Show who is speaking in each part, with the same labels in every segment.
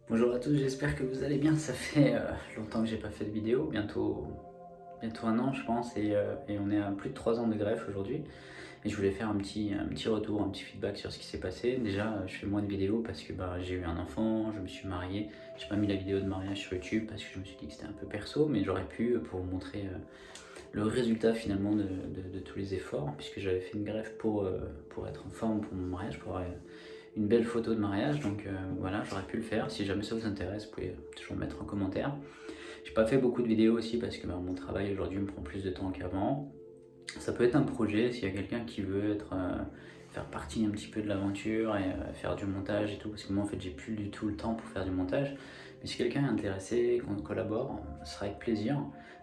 Speaker 1: Bonjour à tous, j'espère que vous allez bien. Ça fait longtemps que j'ai pas fait de vidéo, bientôt un an je pense, et on est à plus de 3 ans de greffe aujourd'hui. Et je voulais faire un petit retour, un petit feedback sur ce qui s'est passé. Déjà, je fais moins de vidéos parce que j'ai eu un enfant, je me suis marié. J'ai pas mis la vidéo de mariage sur YouTube parce que je me suis dit que c'était un peu perso, mais j'aurais pu pour vous montrer le résultat finalement de tous les efforts, puisque j'avais fait une greffe pour être en forme pour mon mariage, pour avoir une belle photo de mariage. Donc voilà, j'aurais pu le faire. Si jamais ça vous intéresse, vous pouvez toujours mettre en commentaire. J'ai pas fait beaucoup de vidéos aussi parce que mon travail aujourd'hui me prend plus de temps qu'avant. Ça peut être un projet s'il y a quelqu'un qui veut faire partie un petit peu de l'aventure et faire du montage et tout, parce que moi en fait j'ai plus du tout le temps pour faire du montage. Mais si quelqu'un est intéressé, qu'on collabore, ce sera avec plaisir.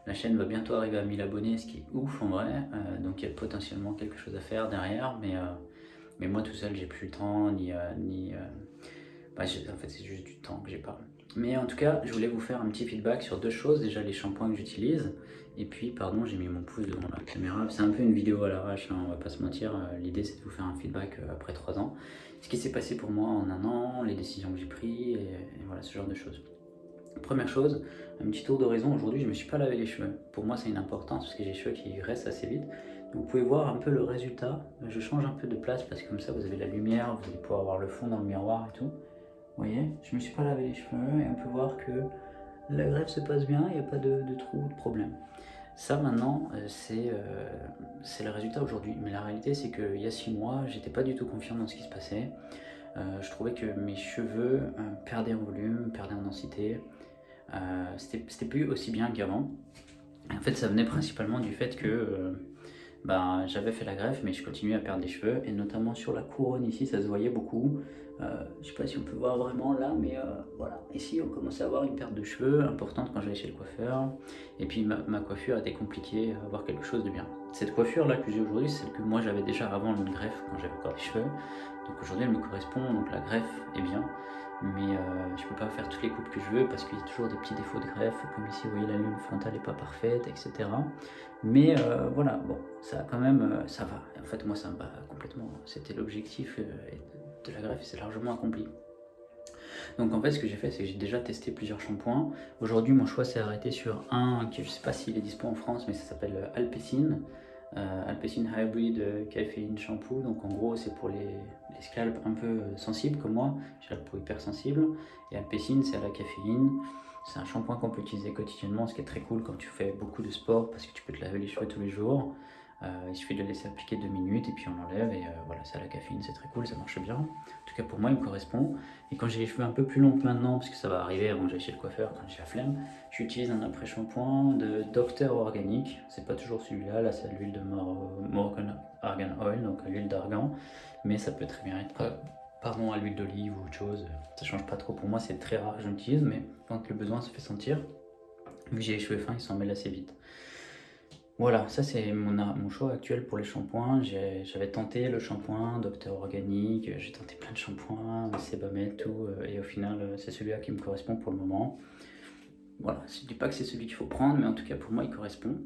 Speaker 1: La chaîne va bientôt arriver à 1000 abonnés, ce qui est ouf en vrai, donc il y a potentiellement quelque chose à faire derrière, mais moi tout seul j'ai plus le temps, en fait c'est juste du temps que j'ai pas. Mais en tout cas, je voulais vous faire un petit feedback sur deux choses. Déjà les shampoings que j'utilise, et puis pardon, j'ai mis mon pouce devant la caméra. C'est un peu une vidéo à l'arrache, hein, on va pas se mentir. L'idée c'est de vous faire un feedback après 3 ans. Ce qui s'est passé pour moi en un an, les décisions que j'ai prises, et voilà, ce genre de choses. Première chose, un petit tour d'horizon. Aujourd'hui, je ne me suis pas lavé les cheveux. Pour moi, c'est une importance parce que j'ai les cheveux qui restent assez vite. Donc, vous pouvez voir un peu le résultat. Je change un peu de place parce que comme ça, vous avez la lumière, vous allez pouvoir voir le fond dans le miroir et tout. Vous voyez, je ne me suis pas lavé les cheveux et on peut voir que la greffe se passe bien, il n'y a pas de trou, de problème. Ça maintenant, c'est le résultat aujourd'hui. Mais la réalité, c'est qu'il y a 6 mois, j'étais pas du tout confiant dans ce qui se passait. Je trouvais que mes cheveux perdaient en volume, perdaient en densité. C'était plus aussi bien qu'avant. En fait, ça venait principalement du fait que j'avais fait la greffe, mais je continuais à perdre des cheveux, et notamment sur la couronne ici, ça se voyait beaucoup. Je sais pas si on peut voir vraiment là, mais voilà. Ici, on commençait à avoir une perte de cheveux importante quand j'allais chez le coiffeur. Et puis ma coiffure était compliquée à avoir quelque chose de bien. Cette coiffure là que j'ai aujourd'hui, c'est celle que moi j'avais déjà avant l'autre greffe, quand j'avais encore des cheveux. Donc aujourd'hui, elle me correspond, donc la greffe est bien. Mais je peux pas faire toutes les coupes que je veux parce qu'il y a toujours des petits défauts de greffe, comme ici, vous voyez, la ligne frontale n'est pas parfaite, etc. Mais voilà, bon, ça a quand même, ça va. En fait, moi, ça me va complètement. C'était l'objectif de la greffe et c'est largement accompli. Donc en fait, ce que j'ai fait, c'est que j'ai déjà testé plusieurs shampoings. Aujourd'hui, mon choix s'est arrêté sur un qui, je sais pas s'il est dispo en France, mais ça s'appelle Alpecin. Alpecin Hybrid Caféine Shampoo. Donc en gros, c'est pour les scalps un peu sensibles comme moi. J'ai la peau hyper sensible. Et Alpecin, c'est à la caféine. C'est un shampoing qu'on peut utiliser quotidiennement, ce qui est très cool quand tu fais beaucoup de sport parce que tu peux te laver les cheveux tous les jours. Il suffit de le laisser appliquer 2 minutes et puis on l'enlève, et voilà, c'est à la caféine, c'est très cool, ça marche bien. En tout cas pour moi, il me correspond. Et quand j'ai les cheveux un peu plus longs que maintenant, parce que ça va arriver avant que j'aille chez le coiffeur quand j'ai la flemme, j'utilise un après-shampoing de Docteur Organique. C'est pas toujours celui-là, là c'est l'huile de Moroccan Argan Oil, donc l'huile d'argan, mais ça peut très bien être à l'huile d'olive ou autre chose. Ça change pas trop pour moi, c'est très rare que j'utilise, mais quand le besoin se fait sentir, vu que j'ai les cheveux fins, ils s'en mêlent assez vite. Voilà, ça c'est mon choix actuel pour les shampoings. J'avais tenté le shampoing Docteur Organique, j'ai tenté plein de shampoings, Sebamed, tout, et au final c'est celui-là qui me correspond pour le moment. Voilà, je dis pas que c'est celui qu'il faut prendre, mais en tout cas pour moi il correspond.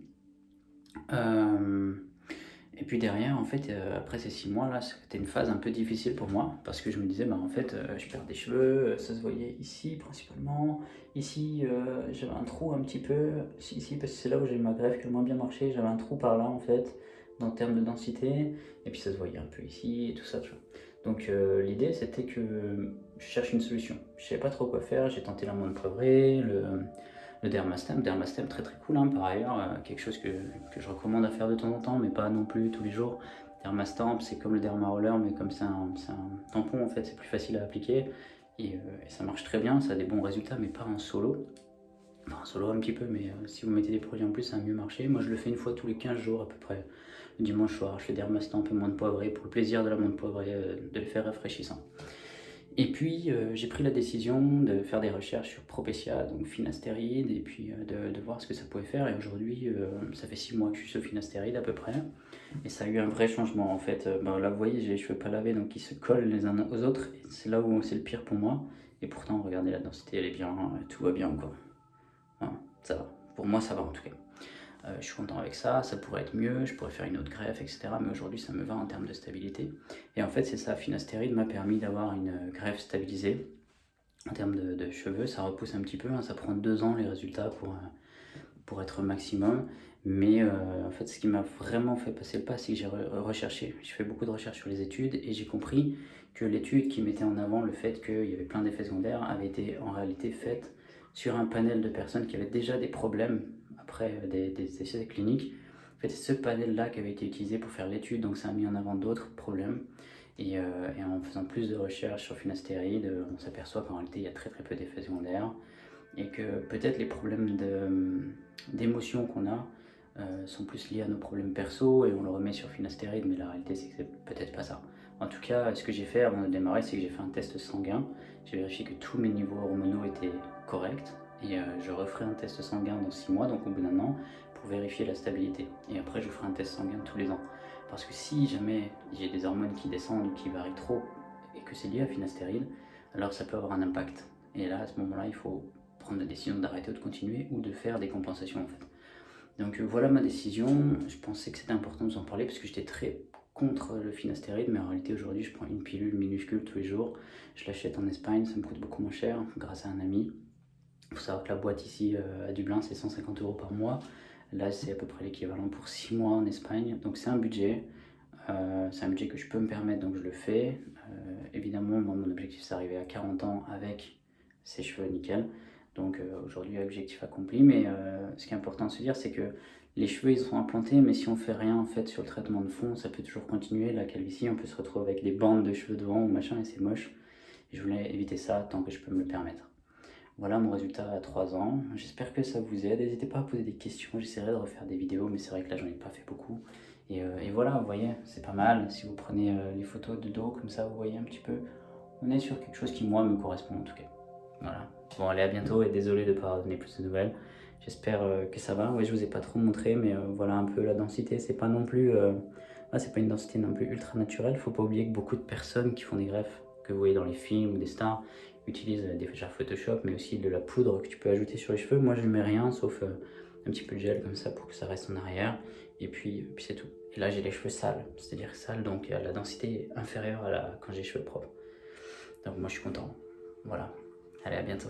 Speaker 1: Et puis derrière, en fait, après ces 6 mois là, c'était une phase un peu difficile pour moi parce que je me disais, en fait, je perds des cheveux, ça se voyait ici principalement. Ici, j'avais un trou un petit peu, ici parce que c'est là où j'ai eu ma greffe qui a moins bien marché, j'avais un trou par là en fait, en termes de densité, et puis ça se voyait un peu ici et tout ça, tu vois. Donc l'idée c'était que je cherche une solution. Je savais pas trop quoi faire, j'ai tenté l'amande poivrée, le Dermastem très très cool, hein, par ailleurs, quelque chose que je recommande à faire de temps en temps, mais pas non plus tous les jours. Dermastamp, c'est comme le Dermaroller, mais comme c'est un tampon, en fait, c'est plus facile à appliquer, et ça marche très bien, ça a des bons résultats, mais pas en solo. Enfin, en solo un petit peu, mais si vous mettez des produits en plus, ça va mieux marcher. Moi, je le fais une fois tous les 15 jours à peu près. Le dimanche soir, je fais Dermastamp et menthe poivrée pour le plaisir de la menthe poivrée, de les faire rafraîchissants. Et puis j'ai pris la décision de faire des recherches sur Propecia, donc finastéride, et puis de voir ce que ça pouvait faire. Et aujourd'hui, ça fait 6 mois que je suis sur finastéride à peu près, et ça a eu un vrai changement en fait. Là vous voyez, j'ai les cheveux pas lavés, donc ils se collent les uns aux autres, et c'est là où c'est le pire pour moi. Et pourtant, regardez, la densité elle est bien, tout va bien quoi. Hein, ça va, pour moi ça va en tout cas. Je suis content avec ça, ça pourrait être mieux, je pourrais faire une autre greffe, etc. Mais aujourd'hui, ça me va en termes de stabilité. Et en fait, c'est ça, Finastéride m'a permis d'avoir une greffe stabilisée. en termes de cheveux. Ça repousse un petit peu, hein, ça prend 2 ans les résultats pour être au maximum. Mais en fait, ce qui m'a vraiment fait passer le pas, c'est que j'ai recherché. J'ai fait beaucoup de recherches sur les études et j'ai compris que l'étude qui mettait en avant le fait qu'il y avait plein d'effets secondaires avait été en réalité faite sur un panel de personnes qui avaient déjà des problèmes après des essais cliniques. En fait, c'est ce panel-là qui avait été utilisé pour faire l'étude, donc ça a mis en avant d'autres problèmes. Et en faisant plus de recherches sur finastéride, on s'aperçoit qu'en réalité, il y a très peu d'effets secondaires et que peut-être les problèmes d'émotion qu'on a sont plus liés à nos problèmes perso et on le remet sur finastéride, mais la réalité c'est que c'est peut-être pas ça. En tout cas, ce que j'ai fait avant de démarrer, c'est que j'ai fait un test sanguin. J'ai vérifié que tous mes niveaux hormonaux étaient corrects et je referai un test sanguin dans 6 mois, donc au bout d'un an, pour vérifier la stabilité. Et après, je ferai un test sanguin tous les ans. Parce que si jamais j'ai des hormones qui descendent ou qui varient trop et que c'est lié à finastéride, alors ça peut avoir un impact. Et là, à ce moment-là, il faut prendre la décision d'arrêter ou de continuer ou de faire des compensations en fait. Donc voilà ma décision. Je pensais que c'était important de vous en parler parce que j'étais très contre le finastéride, mais en réalité aujourd'hui je prends une pilule minuscule tous les jours. Je l'achète en Espagne, ça me coûte beaucoup moins cher grâce à un ami. Il faut savoir que la boîte ici à Dublin c'est 150 € par mois. Là c'est à peu près l'équivalent pour 6 mois en Espagne. Donc c'est un budget. C'est un budget que je peux me permettre, donc je le fais. Évidemment, moi, mon objectif c'est d'arriver à 40 ans avec ses cheveux nickel. Donc aujourd'hui, objectif accompli. Mais ce qui est important de se dire, c'est que les cheveux ils sont implantés, mais si on fait rien en fait sur le traitement de fond, ça peut toujours continuer. La calvitie, on peut se retrouver avec des bandes de cheveux devant ou machin, et c'est moche. Et je voulais éviter ça tant que je peux me le permettre. Voilà mon résultat à 3 ans. J'espère que ça vous aide. N'hésitez pas à poser des questions. J'essaierai de refaire des vidéos, mais c'est vrai que là, j'en ai pas fait beaucoup. Et voilà, vous voyez, c'est pas mal. Si vous prenez les photos de dos, comme ça, vous voyez un petit peu. On est sur quelque chose qui, moi, me correspond en tout cas. Voilà. Bon, allez, à bientôt et désolé de ne pas donner plus de nouvelles. J'espère que ça va. Ouais, je vous ai pas trop montré, mais voilà un peu la densité. C'est pas non plus. C'est pas une densité non plus ultra naturelle. Faut pas oublier que beaucoup de personnes qui font des greffes, que vous voyez dans les films ou des stars, utilisent déjà Photoshop, mais aussi de la poudre que tu peux ajouter sur les cheveux. Moi, je ne mets rien sauf un petit peu de gel comme ça pour que ça reste en arrière. Et puis c'est tout. Et là, j'ai les cheveux sales, c'est-à-dire sales, donc la densité est inférieure à quand j'ai les cheveux propres. Donc moi, je suis content. Voilà. Allez, à bientôt.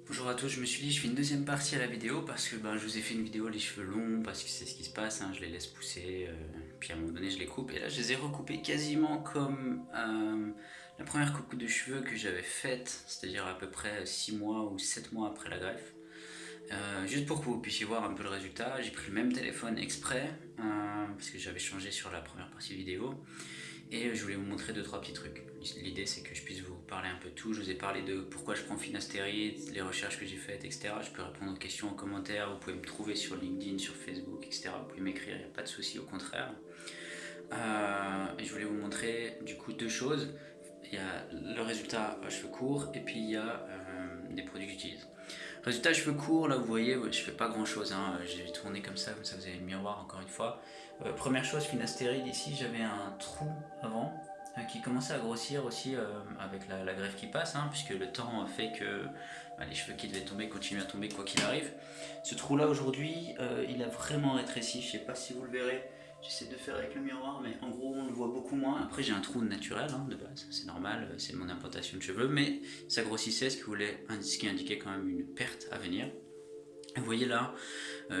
Speaker 1: Bonjour à tous, je me suis dit je fais une deuxième partie à la vidéo parce que je vous ai fait une vidéo les cheveux longs parce que c'est ce qui se passe, hein, je les laisse pousser, puis à un moment donné je les coupe et là je les ai recoupés quasiment comme la première coupe de cheveux que j'avais faite, c'est-à-dire à peu près 6 mois ou 7 mois après la greffe. Juste pour que vous puissiez voir un peu le résultat, j'ai pris le même téléphone exprès parce que j'avais changé sur la première partie vidéo. Et je voulais vous montrer 2-3 petits trucs. L'idée c'est que je puisse vous parler un peu de tout. Je vous ai parlé de pourquoi je prends finastéride, les recherches que j'ai faites, etc. Je peux répondre aux questions en commentaire. Vous pouvez me trouver sur LinkedIn, sur Facebook, etc. Vous pouvez m'écrire, il n'y a pas de souci, au contraire. Et je voulais vous montrer du coup 2 choses. Il y a le résultat à cheveux courts et puis il y a des produits que j'utilise. Résultat cheveux courts, là vous voyez, je fais pas grand chose, hein. J'ai tourné comme ça vous avez le miroir encore une fois. Première chose, finastéride, ici j'avais un trou avant qui commençait à grossir aussi avec la greffe qui passe, hein, puisque le temps fait que les cheveux qui devaient tomber continuent à tomber quoi qu'il arrive. Ce trou là aujourd'hui, il a vraiment rétréci, je sais pas si vous le verrez. J'essaie de faire avec le miroir, mais en gros on le voit beaucoup moins. Après j'ai un trou naturel de base, c'est normal, c'est mon implantation de cheveux, mais ça grossissait, ce qui indiquait quand même une perte à venir. Vous voyez là,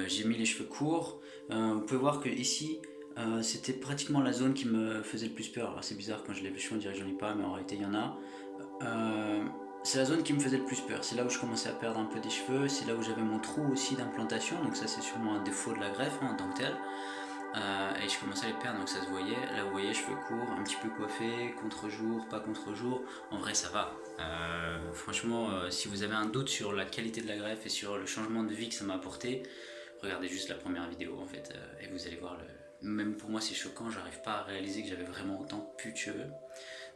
Speaker 1: j'ai mis les cheveux courts. Vous pouvez voir que ici, c'était pratiquement la zone qui me faisait le plus peur. Alors c'est bizarre, quand je lève les cheveux on dirait que j'en ai pas, mais en réalité il y en a. C'est la zone qui me faisait le plus peur. C'est là où je commençais à perdre un peu des cheveux, c'est là où j'avais mon trou aussi d'implantation, donc ça c'est sûrement un défaut de la greffe en tant que tel. Et je commençais à les perdre, donc ça se voyait. Là vous voyez, cheveux courts, un petit peu coiffés, contre-jour, pas contre-jour. En vrai ça va. Franchement, si vous avez un doute sur la qualité de la greffe et sur le changement de vie que ça m'a apporté, regardez juste la première vidéo en fait, et vous allez voir même pour moi c'est choquant, j'arrive pas à réaliser que j'avais vraiment autant plus de cheveux.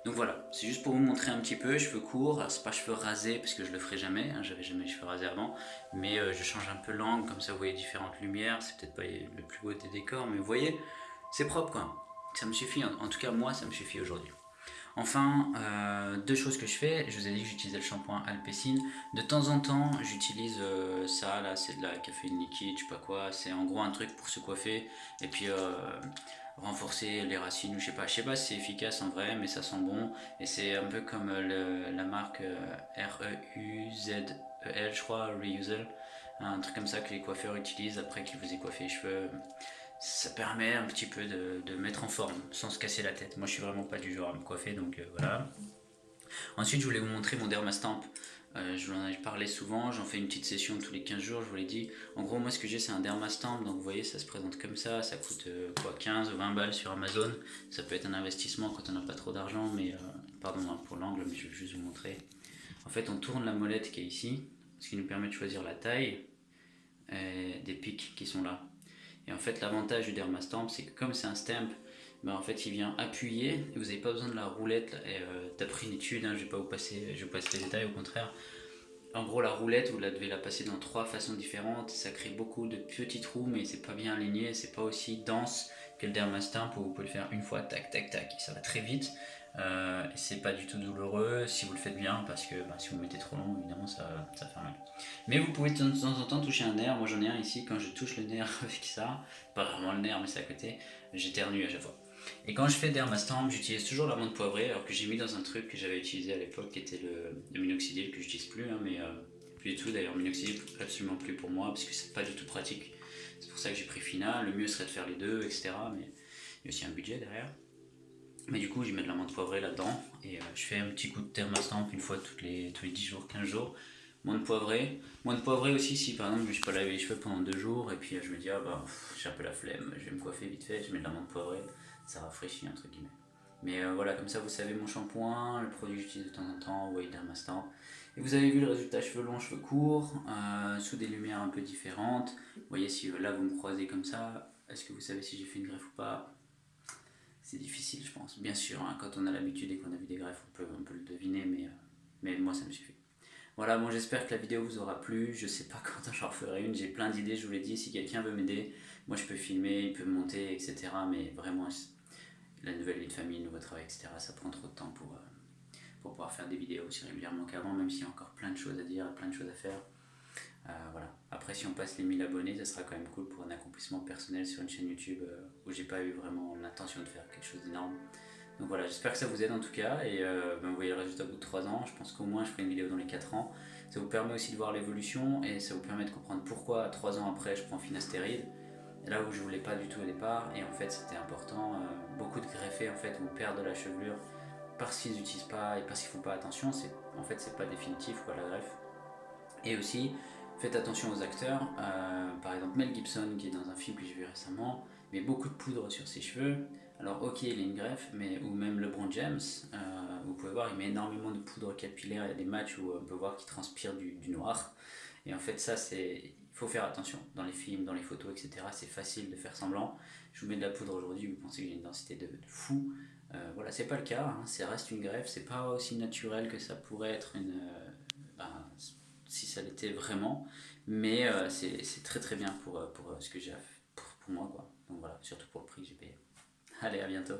Speaker 1: Donc voilà, c'est juste pour vous montrer un petit peu, cheveux courts. Alors c'est pas cheveux rasés parce que je le ferai jamais, hein, j'avais jamais les cheveux rasés avant, mais je change un peu l'angle, comme ça vous voyez différentes lumières. C'est peut-être pas le plus beau des décors, mais vous voyez, c'est propre quoi. Ça me suffit, en tout cas moi ça me suffit aujourd'hui. Enfin, deux choses que je fais. Je vous ai dit que j'utilisais le shampoing Alpecin. De temps en temps, j'utilise ça, là, c'est de la caféine liquide, je sais pas quoi. C'est en gros un truc pour se coiffer et puis renforcer les racines ou je sais pas si c'est efficace en vrai, mais ça sent bon. Et c'est un peu comme la marque Reuzel, je crois, Reusel. Un truc comme ça que les coiffeurs utilisent après qu'ils vous aient coiffé les cheveux. Ça permet un petit peu de mettre en forme sans se casser la tête. Moi je suis vraiment pas du genre à me coiffer donc voilà. Ensuite je voulais vous montrer mon Dermastamp. Je vous en ai parlé souvent, j'en fais une petite session tous les 15 jours, je vous l'ai dit. En gros moi ce que j'ai c'est un Dermastamp, donc vous voyez ça se présente comme ça coûte quoi 15 ou 20 balles sur Amazon. Ça peut être un investissement quand on n'a pas trop d'argent, mais pardon hein, pour l'angle, mais je vais juste vous montrer. En fait on tourne la molette qui est ici, ce qui nous permet de choisir la taille des pics qui sont là. Et en fait, l'avantage du Dermastamp, c'est que comme c'est un stamp, bah en fait, il vient appuyer et vous n'avez pas besoin de la roulette. D'après une étude, hein, je ne vais pas vous passer les détails, au contraire. En gros, la roulette, vous devez la passer dans 3 façons différentes. Ça crée beaucoup de petits trous, mais c'est pas bien aligné, c'est pas aussi dense que le Dermastamp où vous pouvez le faire une fois, tac, tac, tac, et ça va très vite. Et c'est pas du tout douloureux si vous le faites bien, parce que si vous le mettez trop long, évidemment, ça fait mal. Mais vous pouvez de temps en temps toucher un nerf. Moi j'en ai un ici, quand je touche le nerf avec ça, pas vraiment le nerf, mais c'est à côté, j'éternue à chaque fois. Et quand je fais Dermastamp, j'utilise toujours la menthe poivrée, alors que j'ai mis dans un truc que j'avais utilisé à l'époque, qui était le minoxidil, que j'utilise plus, hein, mais plus du tout d'ailleurs. Minoxidil, absolument plus pour moi, parce que c'est pas du tout pratique. C'est pour ça que j'ai pris Fina. Le mieux serait de faire les deux, etc. Mais il y a aussi un budget derrière. Mais du coup, j'y mets de la menthe poivrée là-dedans, et je fais un petit coup de Dermastamp une fois tous les 10 jours, 15 jours. Menthe poivrée. Menthe poivrée aussi si par exemple je ne suis pas lavé les cheveux pendant 2 jours et puis je me dis j'ai un peu la flemme, je vais me coiffer vite fait, je mets de la menthe poivrée, ça rafraîchit entre guillemets. Mais voilà, comme ça vous savez mon shampoing, le produit que j'utilise de temps en temps, Way Dermastamp. Et vous avez vu le résultat, cheveux longs, cheveux courts, sous des lumières un peu différentes. Vous voyez si là vous me croisez comme ça, est-ce que vous savez si j'ai fait une greffe ou pas? C'est difficile je pense. Bien sûr, hein, quand on a l'habitude et qu'on a vu des greffes, on peut le deviner, mais moi ça me suffit. Voilà, bon j'espère que la vidéo vous aura plu, je sais pas quand j'en referai une, j'ai plein d'idées, je vous l'ai dit, si quelqu'un veut m'aider, moi je peux filmer, il peut monter, etc. Mais vraiment, la nouvelle vie de famille, le nouveau travail, etc., ça prend trop de temps pour pouvoir faire des vidéos aussi régulièrement qu'avant, même s'il y a encore plein de choses à dire, plein de choses à faire. Voilà. Après si on passe les 1000 abonnés, ça sera quand même cool pour un accomplissement personnel sur une chaîne YouTube où j'ai pas eu vraiment l'intention de faire quelque chose d'énorme. Donc voilà, j'espère que ça vous aide en tout cas, et vous voyez le résultat au bout de 3 ans, je pense qu'au moins je ferai une vidéo dans les 4 ans. Ça vous permet aussi de voir l'évolution, et ça vous permet de comprendre pourquoi 3 ans après je prends Finastérid, là où je voulais pas du tout au départ, et en fait c'était important. Beaucoup de greffés en fait vont perdre de la chevelure parce qu'ils n'utilisent pas et parce qu'ils font pas attention, en fait c'est pas définitif quoi la greffe. Et aussi, faites attention aux acteurs. Par exemple, Mel Gibson, qui est dans un film que j'ai vu récemment, met beaucoup de poudre sur ses cheveux. Alors, ok, il a une greffe, ou même LeBron James, vous pouvez voir, il met énormément de poudre capillaire. Il y a des matchs où on peut voir qu'il transpire du noir. Et en fait, ça, il faut faire attention. Dans les films, dans les photos, etc., c'est facile de faire semblant. Je vous mets de la poudre aujourd'hui, vous pensez que j'ai une densité de fou. Voilà, c'est pas le cas, hein, ça reste une greffe, c'est pas aussi naturel que ça pourrait être si ça l'était vraiment, mais c'est très très bien pour ce que j'ai pour moi quoi. Donc voilà, surtout pour le prix que j'ai payé. Allez, à bientôt.